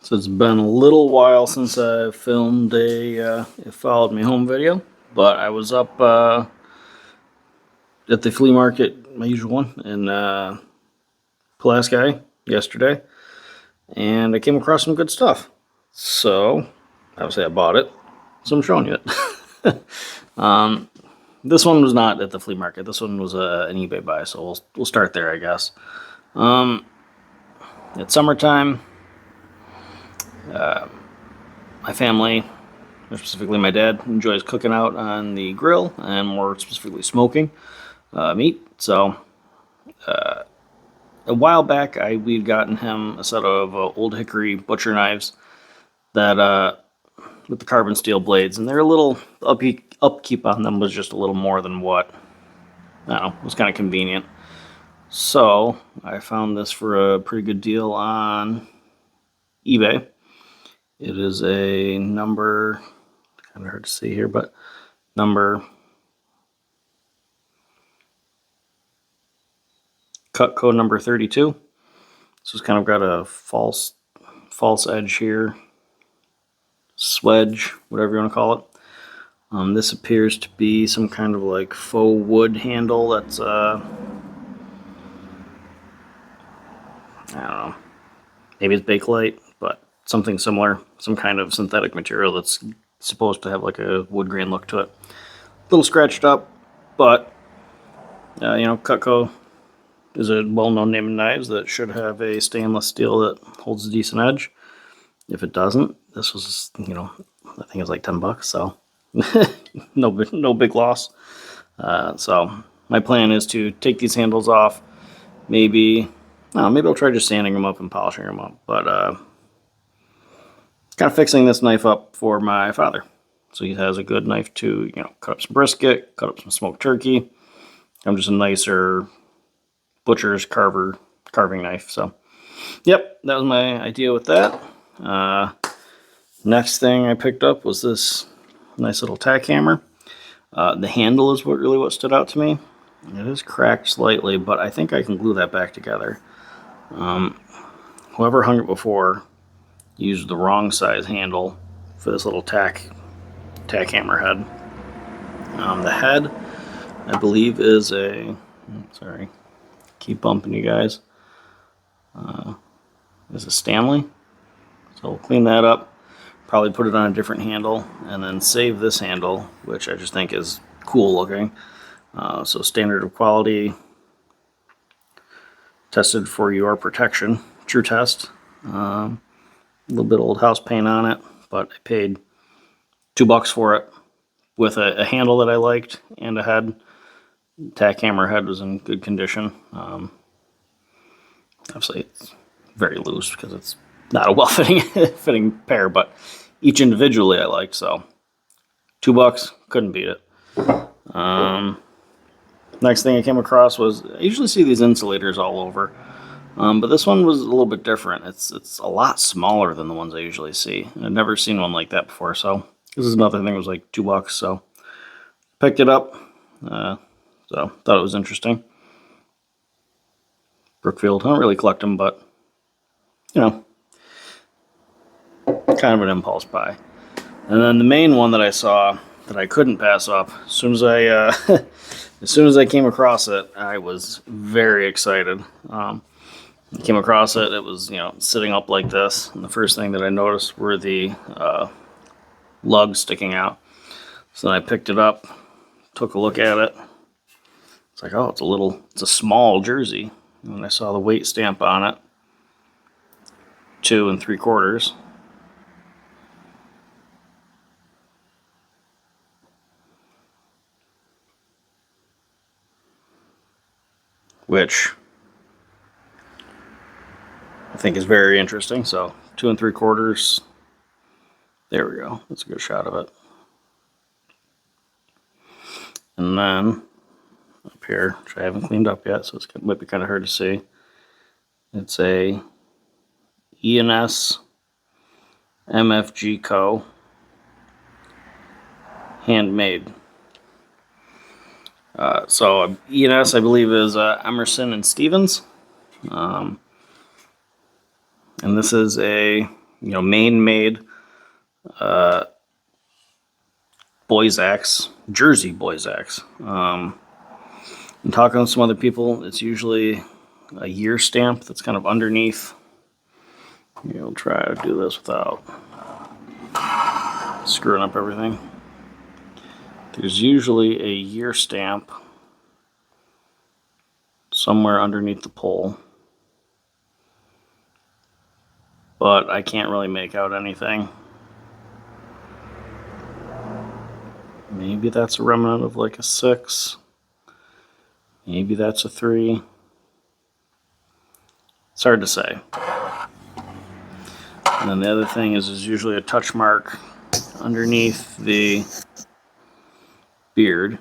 So it's been a little while since I filmed a Followed Me Home video, but I was up at the flea market, my usual one, in Pulaski yesterday, and I came across some good stuff. So, obviously I bought it, so I'm showing you it. This one was not at the flea market. This one was an eBay buy, so we'll start there, I guess. It's summertime. My family, specifically my dad, enjoys cooking out on the grill and more specifically smoking meat. So a while back, we'd gotten him a set of old hickory butcher knives that with the carbon steel blades, and they're a little upkeep on them was just a little more than what I don't know, was kind of convenient. So I found this for a pretty good deal on eBay. It is a number, kind of hard to see here, but number Cutco number 32. So it's kind of got a false edge here, swedge, whatever you want to call it. This appears to be some kind of like faux wood handle that's I don't know, maybe it's Bakelite, but something similar, some kind of synthetic material that's supposed to have like a wood grain look to it. A little scratched up, but Cutco is a well-known name in knives that should have a stainless steel that holds a decent edge. If it doesn't, this was, I think it was like $10, so no big loss. So my plan is to take these handles off. Maybe I'll try just sanding them up and polishing them up, but kind of fixing this knife up for my father, so he has a good knife to cut up some brisket, cut up some smoked turkey. I'm just a nicer butcher's carving knife. So yep, that was my idea with that. Next thing I picked up was this nice little tack hammer. The handle is what stood out to me. It is cracked slightly, but I think I can glue that back together. Whoever hung it before used the wrong size handle for this little tack hammer head. The head, I believe, is sorry, keep bumping you guys. Is a Stanley. So we'll clean that up, probably put it on a different handle, and then save this handle, which I just think is cool looking. So standard of quality, tested for your protection, true test. A little bit of old house paint on it, but I paid $2 for it with a handle that I liked and a head. Tack hammer head was in good condition. Obviously it's very loose because it's not a well-fitting pair, but each individually I liked, so $2, couldn't beat it. Next thing I came across was, I usually see these insulators all over, but this one was a little bit different. It's a lot smaller than the ones I usually see. I've never seen one like that before, so this is another thing that was like $2, so picked it up. So thought it was interesting. Brookfield, I don't really collect them, but kind of an impulse buy. And then the main one that I saw that I couldn't pass up, as soon as I came across it, I was very excited. I came across it, it was sitting up like this, and the first thing that I noticed were the lugs sticking out. So then I picked it up, took a look at it. It's like, oh, it's a small jersey. And when I saw the weight stamp on it, 2 3/4. Which I think is very interesting. So 2 3/4. There we go. That's a good shot of it. And then up here, which I haven't cleaned up yet, so it might be kind of hard to see. It's a ENS MFG Co. handmade. So ENS, I believe, is Emerson and Stevens. And this is a Maine-made boy's axe, Jersey boy's axe. I'm talking to some other people. It's usually a year stamp that's kind of underneath. We'll try to do this without screwing up everything. There's usually a year stamp somewhere underneath the pole, but I can't really make out anything. Maybe that's a remnant of like a 6. Maybe that's a 3. It's hard to say. And then the other thing is there's usually a touch mark underneath the beard,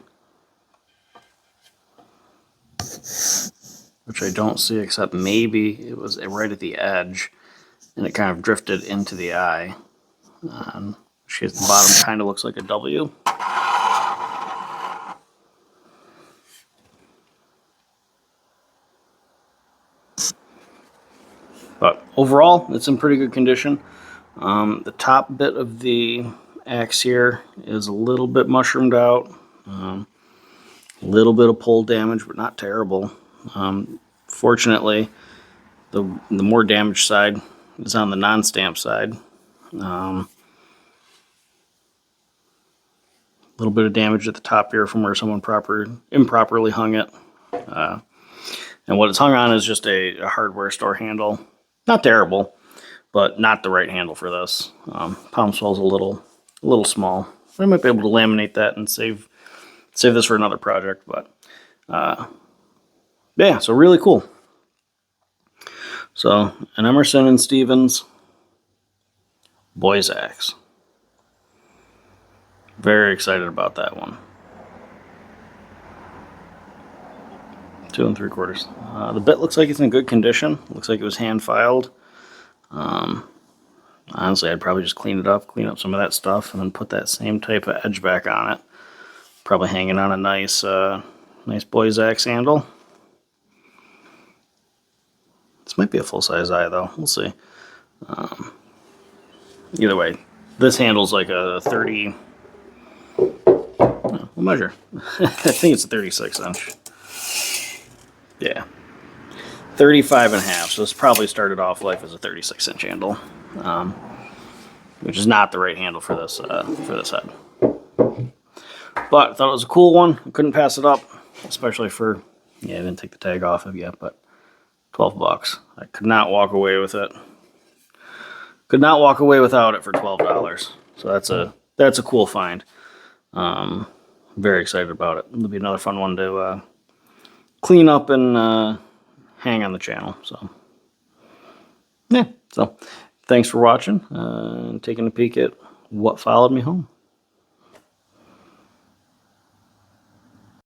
which I don't see, except maybe it was right at the edge and it kind of drifted into the eye. Which at the bottom kind of looks like a W. But overall, it's in pretty good condition. The top bit of the axe here is a little bit mushroomed out. A little bit of pole damage, but not terrible. Fortunately, the more damaged side is on the non-stamp side. A little bit of damage at the top here from where someone improperly hung it. And what it's hung on is just a hardware store handle. Not terrible, but not the right handle for this. Palm swell's a little small. I might be able to laminate that and save this for another project. But yeah, so really cool. So an Emerson and Stevens boy's axe. Very excited about that one. 2 3/4. The bit looks like it's in good condition. Looks like it was hand filed. Honestly, I'd probably just clean up some of that stuff, and then put that same type of edge back on it. Probably hanging on a nice boy's axe handle. This might be a full-size eye, though. We'll see. Either way, this handle's like a 30. We'll measure. I think it's a 36 inch. Yeah, 35.5. So this probably started off life as a 36 inch handle, which is not the right handle for this head. But I thought it was a cool one. I couldn't pass it up, especially for, I didn't take the tag off of yet, but $12. I could not walk away with it. Could not walk away without it for $12. So that's a cool find. Very excited about it. It'll be another fun one to clean up and hang on the channel. So yeah, so thanks for watching and taking a peek at what followed me home.